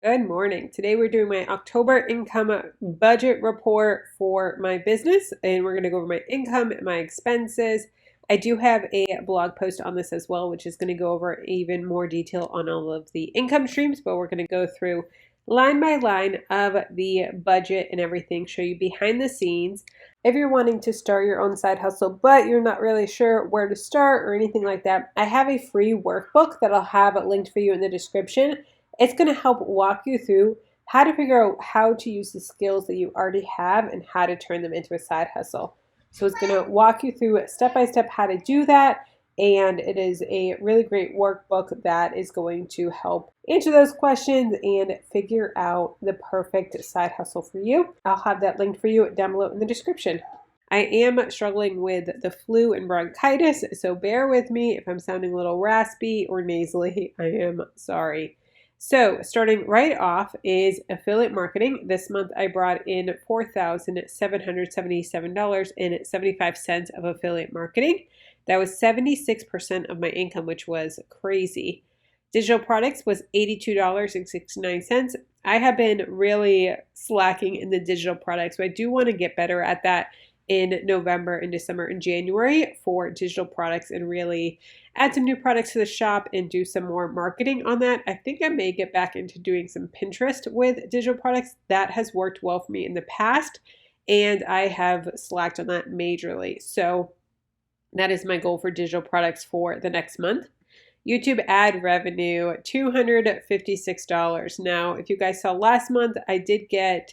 Good morning. Today we're doing my October income budget report for my business, and we're going to go over my income and my expenses. I do have a blog post on this as well, which is going to go over even more detail on all of the income streams, but we're going to go through line by line of the budget and everything, show you behind the scenes. If you're wanting to start your own side hustle, but you're not really sure where to start or anything like that, I have a free workbook that I'll have linked for you in the description. It's going to help walk you through how to figure out how to use the skills that you already have and how to turn them into a side hustle. So it's going to walk you through step by step how to do that. And it is a really great workbook that is going to help answer those questions and figure out the perfect side hustle for you. I'll have that linked for you down below in the description. I am struggling with the flu and bronchitis, so bear with me if I'm sounding a little raspy or nasally. I am sorry. So starting right off is affiliate marketing. This month I brought in $4,777.75 of affiliate marketing. That was 76% of my income, which was crazy. Digital products was $82.69. I have been really slacking in the digital products, so I do want to get better at that in November and December and January for digital products and really add some new products to the shop and do some more marketing on that. I think I may get back into doing some Pinterest with digital products. That has worked well for me in the past, and I have slacked on that majorly. So that is my goal for digital products for the next month. YouTube ad revenue, $256. Now, if you guys saw last month, I did get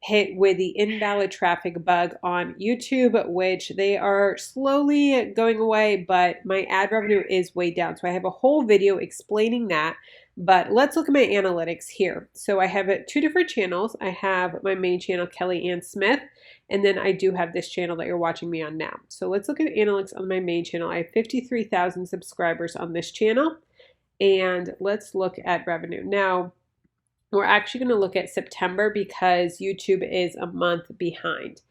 hit with the invalid traffic bug on YouTube, which they are slowly going away, but my ad revenue is way down. So I have a whole video explaining that, but let's look at my analytics here. So I have two different channels. I have my main channel, Kelly Ann Smith, and then I do have this channel that you're watching me on now. So let's look at analytics on my main channel. I have 53,000 subscribers on this channel, and let's look at revenue. Now, we're actually going to look at September because YouTube is a month behind.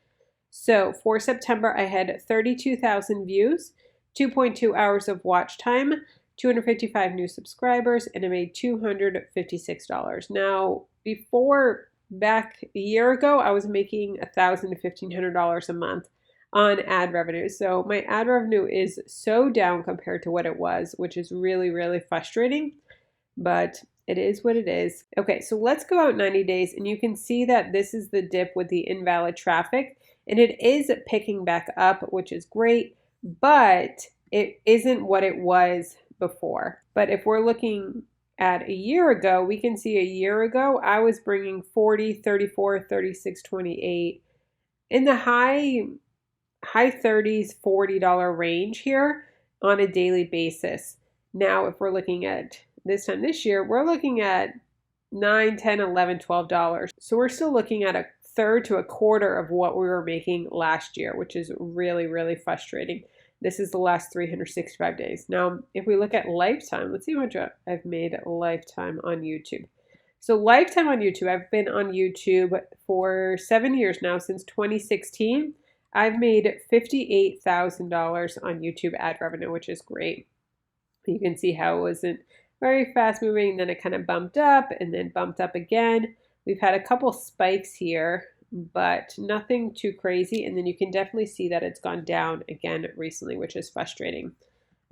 So for September, I had 32,000 views, 2.2 hours of watch time, 255 new subscribers, and I made $256. Now, back a year ago, I was making $1,000 to $1,500 a month on ad revenue. So my ad revenue is so down compared to what it was, which is really, really frustrating. But it is what it is. Okay, so let's go out 90 days, and you can see that this is the dip with the invalid traffic, and it is picking back up, which is great, but it isn't what it was before. But if we're looking at a year ago, we can see a year ago, I was bringing 40, 34, 36, 28 in the high 30s, $40 range here on a daily basis. Now, if we're looking at this time this year, we're looking at $9, $10, $11, $12. So we're still looking at a third to a quarter of what we were making last year, which is really, really frustrating. This is the last 365 days. Now, if we look at lifetime, let's see how much I've made lifetime on YouTube. So lifetime on YouTube, I've been on YouTube for 7 years now, since 2016. I've made $58,000 on YouTube ad revenue, which is great. You can see how it wasn't very fast moving, then it kind of bumped up and then bumped up again. We've had a couple spikes here, but nothing too crazy. And then you can definitely see that it's gone down again recently, which is frustrating.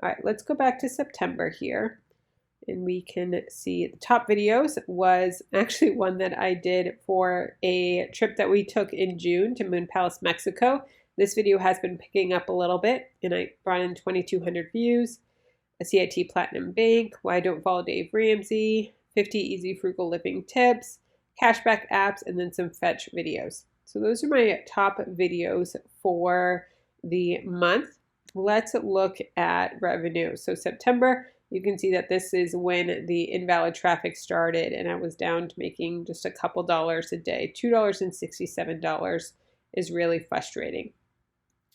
All right, let's go back to September here. And we can see the top videos was actually one that I did for a trip that we took in June to Moon Palace, Mexico. This video has been picking up a little bit, and I brought in 2,200 views. A CIT Platinum Bank, Why Don't Follow Dave Ramsey, 50 Easy Frugal Living Tips, Cashback Apps, and then some Fetch videos. So those are my top videos for the month. Let's look at revenue. So September, you can see that this is when the invalid traffic started, and I was down to making just a couple dollars a day. $2.67 is really frustrating.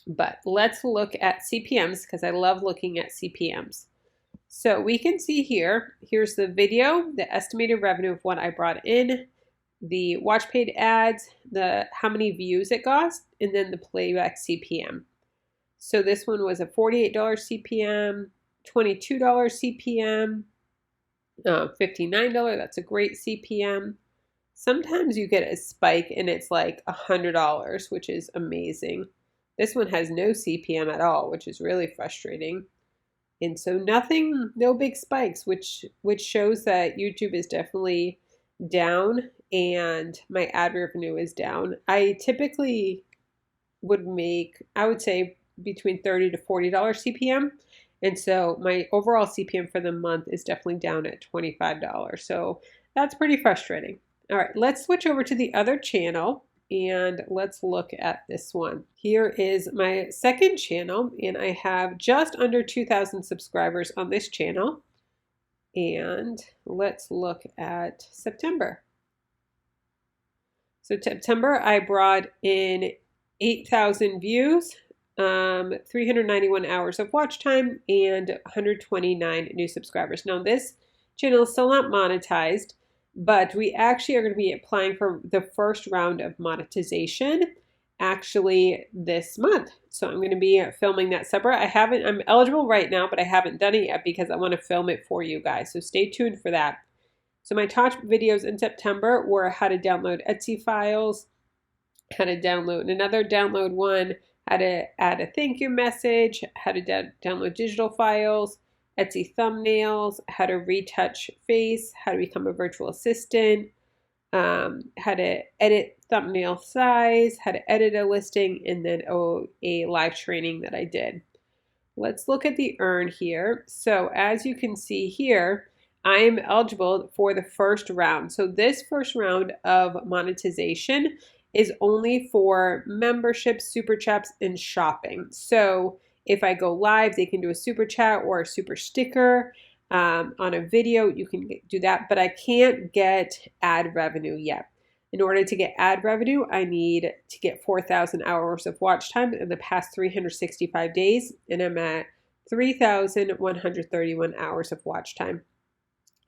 But let's look at CPMs because I love looking at CPMs. So we can see here's the video, the estimated revenue of what I brought in, the watch paid ads, how many views it got, and then the playback CPM. So this one was a $48 CPM, $22 CPM, $59, that's a great CPM. Sometimes you get a spike and it's like $100, which is amazing. This one has no CPM at all, which is really frustrating. And so nothing, no big spikes, which shows that YouTube is definitely down and my ad revenue is down. I typically would make, I would say, between $30 to $40 CPM. And so my overall CPM for the month is definitely down at $25. So that's pretty frustrating. All right, let's switch over to the other channel and let's look at this one. Here is my second channel, and I have just under 2,000 subscribers on this channel. And let's look at September. So September, I brought in 8,000 views, 391 hours of watch time, and 129 new subscribers. Now this channel is still not monetized, but we actually are going to be applying for the first round of monetization actually this month. So I'm going to be filming that separate. I'm eligible right now, but I haven't done it yet because I want to film it for you guys. So stay tuned for that. So my top videos in September were how to download Etsy files, how to download another download one, how to add a thank you message, how to download digital files, Etsy thumbnails, how to retouch face, how to become a virtual assistant, how to edit thumbnail size, how to edit a listing, and then a live training that I did. Let's look at the earn here. So as you can see here, I'm eligible for the first round. So this first round of monetization is only for memberships, super chats, and shopping. So if I go live, they can do a super chat or a super sticker on a video. You can do that, but I can't get ad revenue yet. In order to get ad revenue, I need to get 4,000 hours of watch time in the past 365 days, and I'm at 3,131 hours of watch time.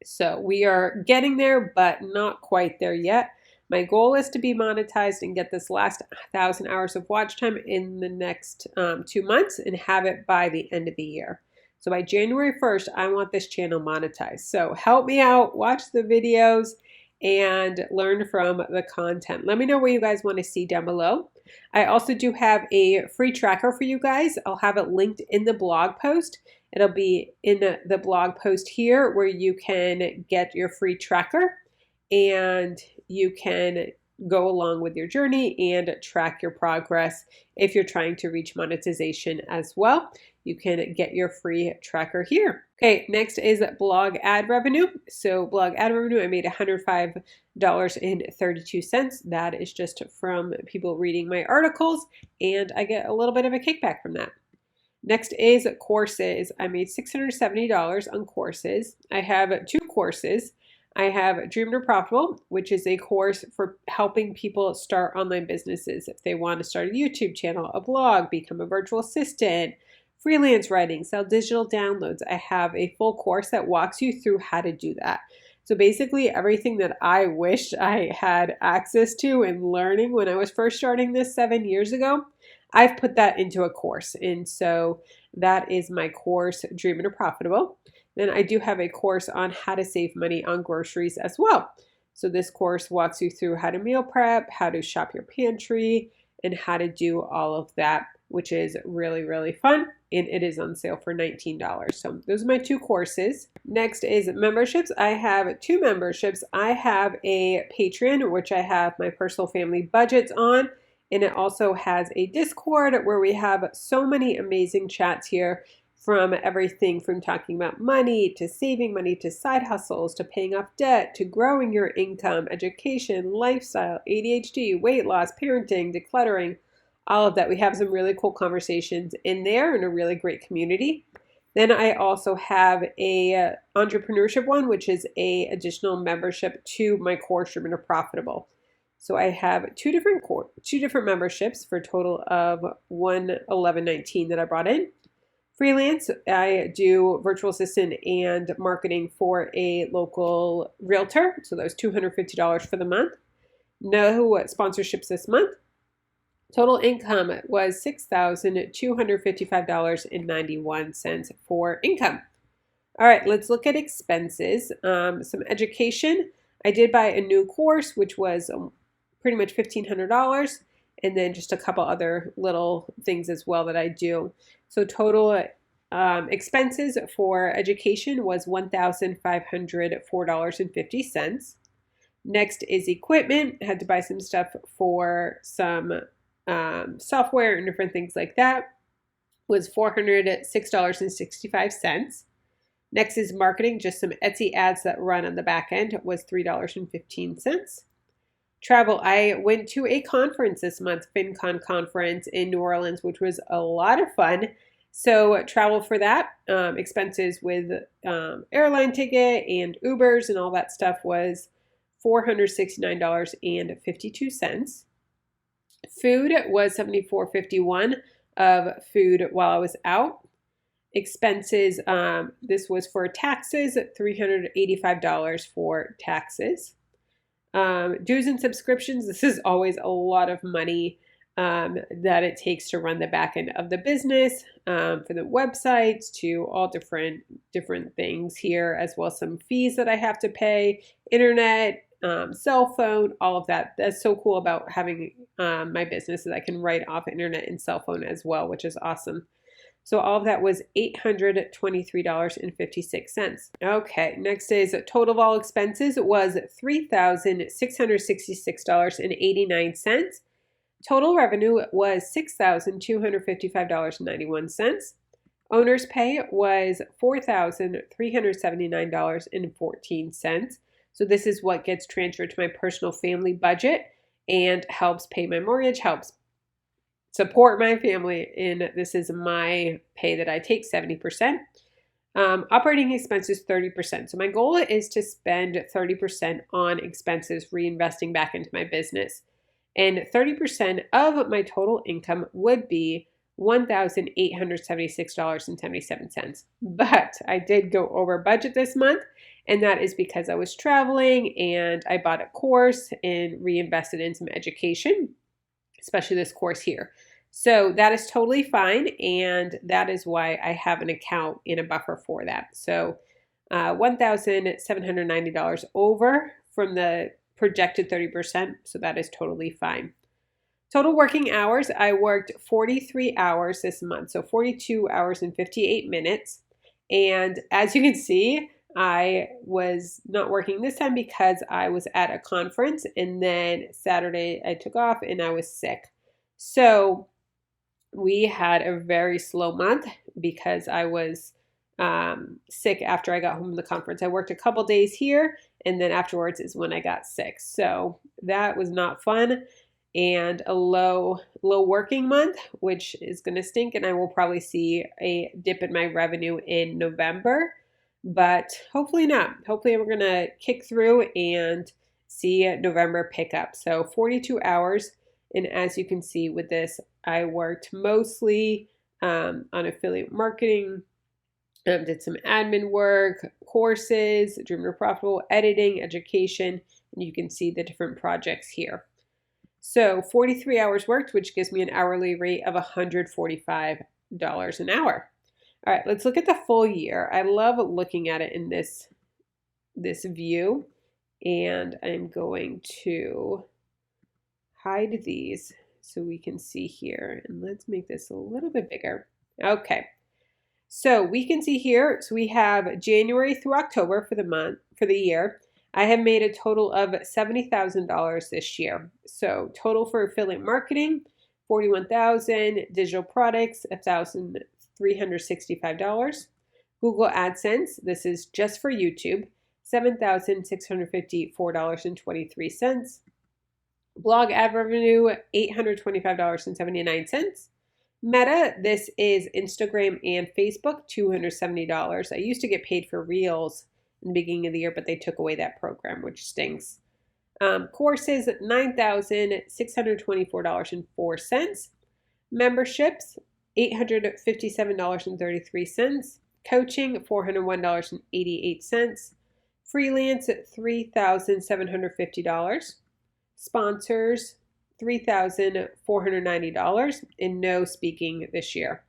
So we are getting there, but not quite there yet. My goal is to be monetized and get this last 1,000 hours of watch time in the next 2 months and have it by the end of the year. So by January 1st, I want this channel monetized. So help me out, watch the videos, and learn from the content. Let me know what you guys want to see down below. I also do have a free tracker for you guys. I'll have it linked in the blog post. It'll be in the blog post here where you can get your free tracker and you can go along with your journey and track your progress. If you're trying to reach monetization as well, you can get your free tracker here. Okay, next is blog ad revenue. So blog ad revenue, I made $105.32. That is just from people reading my articles, and I get a little bit of a kickback from that. Next is courses. I made $670 on courses. I have 2 courses. I have Dream to Profitable, which is a course for helping people start online businesses. If they want to start a YouTube channel, a blog, become a virtual assistant, freelance writing, sell digital downloads, I have a full course that walks you through how to do that. So basically everything that I wished I had access to and learning when I was first starting this 7 years ago, I've put that into a course. And so that is my course, Dream to Profitable. Then I do have a course on how to save money on groceries as well. So this course walks you through how to meal prep, how to shop your pantry, and how to do all of that, which is really, really fun. And it is on sale for $19. So those are my 2 courses. Next is memberships. I have 2 memberships. I have a Patreon, which I have my personal family budgets on. And it also has a Discord where we have so many amazing chats here, from everything from talking about money to saving money to side hustles to paying off debt to growing your income, education, lifestyle, ADHD, weight loss, parenting, decluttering, all of that. We have some really cool conversations in there and a really great community. Then I also have a entrepreneurship one, which is a additional membership to my course, Dream to Profitable. So I have two different memberships for a total of $111.19 that I brought in. Freelance, I do virtual assistant and marketing for a local realtor. So that was $250 for the month. No sponsorships this month. Total income was $6,255.91 for income. All right, let's look at expenses. Some education. I did buy a new course, which was pretty much $1,500, and then just a couple other little things as well that I do. So total expenses for education was $1,504.50. Next is equipment. I had to buy some stuff for some software and different things like that. Was $406.65. Next is marketing, just some Etsy ads that run on the back end, was $3.15. Travel, I went to a conference this month, FinCon conference in New Orleans, which was a lot of fun. So travel for that, expenses with airline ticket and Ubers and all that stuff was $469.52. Food was $74.51 of food while I was out. Expenses, this was for taxes, $385 for taxes. Dues and subscriptions, this is always a lot of money that it takes to run the back end of the business, for the websites, to all different things here, as well as some fees that I have to pay, internet, cell phone, all of that. That's so cool about having my business, that I can write off internet and cell phone as well, which is awesome. So all of that was $823.56. Okay, next is total of all expenses was $3,666.89. Total revenue was $6,255.91. Owner's pay was $4,379.14. So this is what gets transferred to my personal family budget and helps pay my mortgage, helps support my family, and this is my pay that I take, 70%. Operating expenses, 30%. So my goal is to spend 30% on expenses, reinvesting back into my business. And 30% of my total income would be $1,876.77. But I did go over budget this month, and that is because I was traveling and I bought a course and reinvested in some education, especially this course here. So that is totally fine, and that is why I have an account in a buffer for that. So $1,790 over from the projected 30%, so that is totally fine. Total working hours, I worked 43 hours this month, so 42 hours and 58 minutes. And as you can see, I was not working this time because I was at a conference, and then Saturday I took off and I was sick. So we had a very slow month because I was sick after I got home from the conference. I worked a couple days here, and then afterwards is when I got sick. So that was not fun, and a low working month, which is going to stink, and I will probably see a dip in my revenue in November, but hopefully not. Hopefully I'm going to kick through and see November pick up. So 42 hours. And as you can see with this, I worked mostly on affiliate marketing, did some admin work, courses, Dream to Profitable, editing, education, and you can see the different projects here. So 43 hours worked, which gives me an hourly rate of $145 an hour. All right, let's look at the full year. I love looking at it in this view, and I'm going to hide these so we can see here, and let's make this a little bit bigger. Okay, so we can see here, so we have January through October for the year. I have made a total of $70,000 this year. So total for affiliate marketing, $41,000, digital products, $1,365. Google AdSense, this is just for YouTube, $7,654.23. Blog ad revenue, $825.79. Meta, this is Instagram and Facebook, $270. I used to get paid for Reels in the beginning of the year, but they took away that program, which stinks. Courses, $9,624.04. Memberships, $857.33. Coaching, $401.88. Freelance, $3,750. Sponsors, $3,490, and no speaking this year.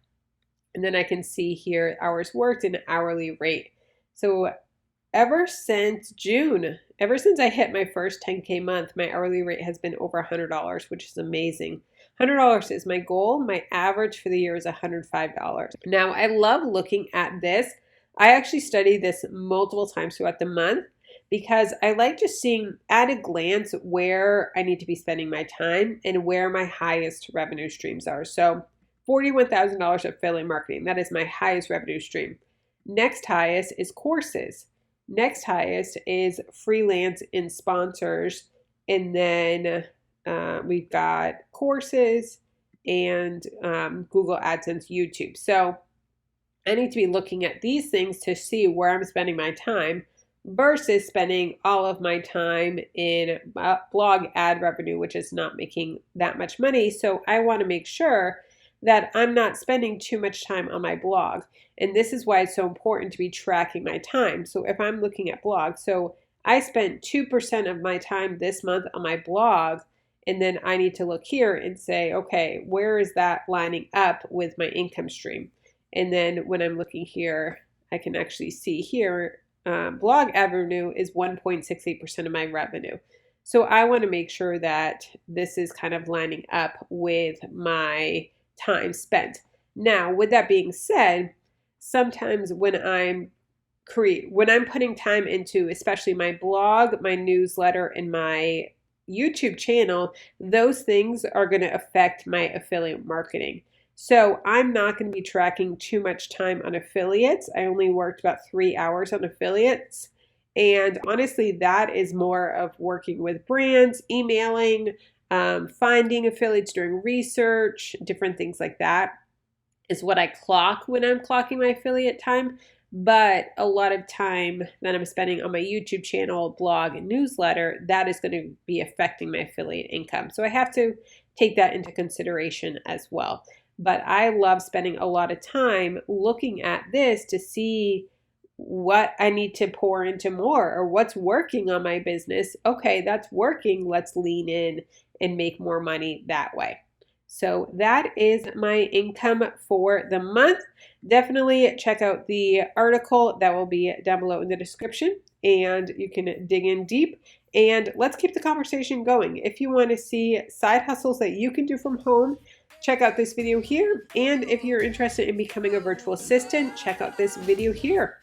And then I can see here hours worked and hourly rate. So ever since June, ever since I hit my first 10K month, my hourly rate has been over $100, which is amazing. $100 is my goal. My average for the year is $105. Now, I love looking at this. I actually study this multiple times throughout the month because I like just seeing at a glance where I need to be spending my time and where my highest revenue streams are. So $41,000 affiliate marketing, that is my highest revenue stream. Next highest is courses. Next highest is freelance and sponsors. And then we've got courses and Google AdSense, YouTube. So I need to be looking at these things to see where I'm spending my time versus spending all of my time in blog ad revenue, which is not making that much money. So I want to make sure that I'm not spending too much time on my blog. And this is why it's so important to be tracking my time. So if I'm looking at blogs, so I spent 2% of my time this month on my blog, and then I need to look here and say, okay, where is that lining up with my income stream? And then when I'm looking here, I can actually see here, blog ad revenue is 1.68% of my revenue. So I want to make sure that this is kind of lining up with my time spent. Now, with that being said, sometimes when I'm putting time into, especially my blog, my newsletter, and my YouTube channel, those things are going to affect my affiliate marketing. So I'm not going to be tracking too much time on affiliates. I only worked about 3 hours on affiliates. And honestly, that is more of working with brands, emailing, finding affiliates, doing research, different things like that is what I clock when I'm clocking my affiliate time. But a lot of time that I'm spending on my YouTube channel, blog, and newsletter, that is going to be affecting my affiliate income. So I have to take that into consideration as well. But I love spending a lot of time looking at this to see what I need to pour into more or what's working on my business. Okay, that's working. Let's lean in and make more money that way. So that is my income for the month. Definitely check out the article that will be down below in the description and you can dig in deep. And let's keep the conversation going. If you want to see side hustles that you can do from home, check out this video here. And if you're interested in becoming a virtual assistant, check out this video here.